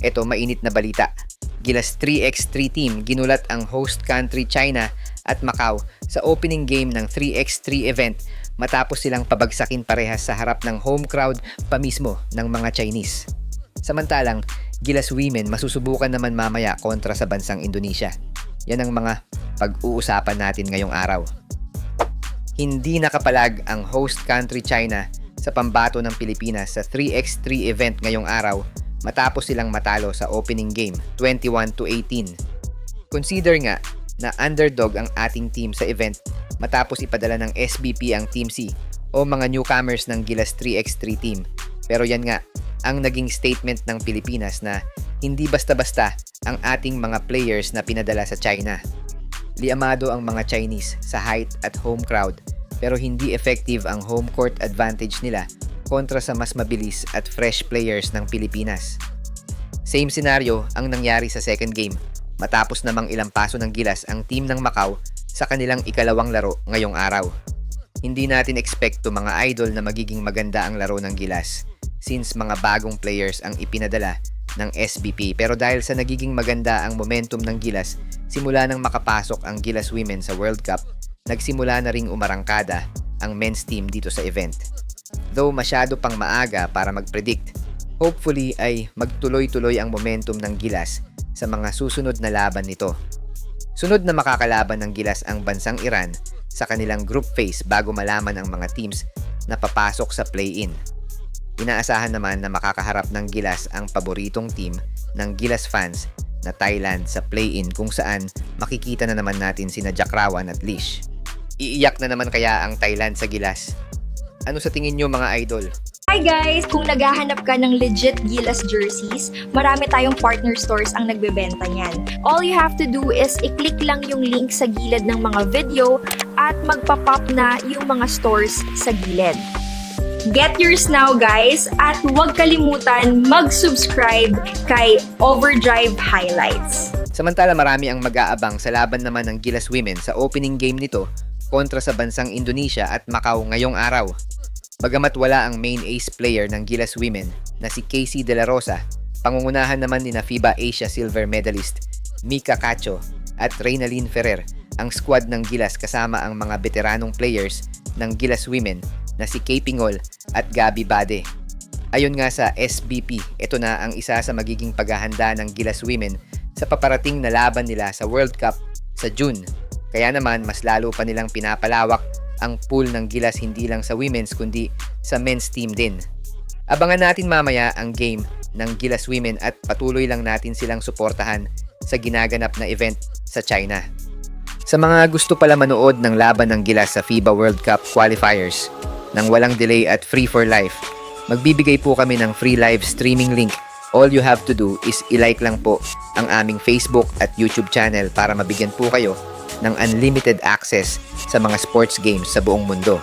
Eto mainit na balita. Gilas 3x3 team ginulat ang host country China at Macau sa opening game ng 3x3 event matapos silang pabagsakin parehas sa harap ng home crowd pa mismo ng mga Chinese. Samantalang, Gilas Women masusubukan naman mamaya kontra sa bansang Indonesia. Yan ang mga pag-uusapan natin ngayong araw. Hindi nakapalag ang host country China sa pambato ng Pilipinas sa 3x3 event ngayong araw matapos silang matalo sa opening game 21-18. Consider nga na underdog ang ating team sa event matapos ipadala ng SBP ang Team C o mga newcomers ng Gilas 3x3 team. Pero yan nga ang naging statement ng Pilipinas na hindi basta-basta ang ating mga players na pinadala sa China. Liamado ang mga Chinese sa height at home crowd pero hindi effective ang home court advantage nila kontra sa mas mabilis at fresh players ng Pilipinas. Same scenario ang nangyari sa second game matapos namang ilang paso ng Gilas ang team ng Macau sa kanilang ikalawang laro ngayong araw. Hindi natin expect to mga idol na magiging maganda ang laro ng Gilas since mga bagong players ang ipinadala ng SBP pero dahil sa nagiging maganda ang momentum ng Gilas simula nang makapasok ang Gilas Women sa World Cup, nagsimula na ring umarangkada ang men's team dito sa event. Though masyado pang maaga para mag-predict, hopefully ay magtuloy-tuloy ang momentum ng Gilas sa mga susunod na laban nito. Sunod na makakalaban ng Gilas ang bansang Iran sa kanilang group phase bago malaman ang mga teams na papasok sa play-in. Inaasahan naman na makakaharap ng Gilas ang paboritong team ng Gilas fans na Thailand sa play-in kung saan makikita na naman natin sina Jakrawan at Lish. Iiyak na naman kaya ang Thailand sa Gilas? Ano sa tingin nyo mga idol? Hi guys! Kung naghahanap ka ng legit Gilas jerseys, marami tayong partner stores ang nagbebenta niyan. All you have to do is i-click lang yung link sa gilid ng mga video at magpa-pop na yung mga stores sa gilid. Get yours now guys at huwag kalimutan mag-subscribe kay Overdrive Highlights. Samantala marami ang mag-aabang sa laban naman ng Gilas Women sa opening game nito kontra sa bansang Indonesia at Macau ngayong araw. Bagamat wala ang main ace player ng Gilas Women na si Casey De La Rosa, pangungunahan naman ni FIBA Asia silver medalist Mika Cacho at Reynalyn Ferrer ang squad ng Gilas kasama ang mga veteranong players ng Gilas Women na si Kay Pingol at Gabi Bade. Ayon nga sa SBP, ito na ang isa sa magiging paghahanda ng Gilas Women sa paparating na laban nila sa World Cup sa June. Kaya naman mas lalo pa nilang pinapalawak ang pool ng Gilas hindi lang sa women's kundi sa men's team din. Abangan natin mamaya ang game ng Gilas Women at patuloy lang natin silang suportahan sa ginaganap na event sa China. Sa mga gusto pala manood ng laban ng Gilas sa FIBA World Cup qualifiers nang walang delay at free for life, magbibigay po kami ng free live streaming link. All you have to do is i-like lang po ang aming Facebook at YouTube channel para mabigyan po kayo ng unlimited access sa mga sports games sa buong mundo.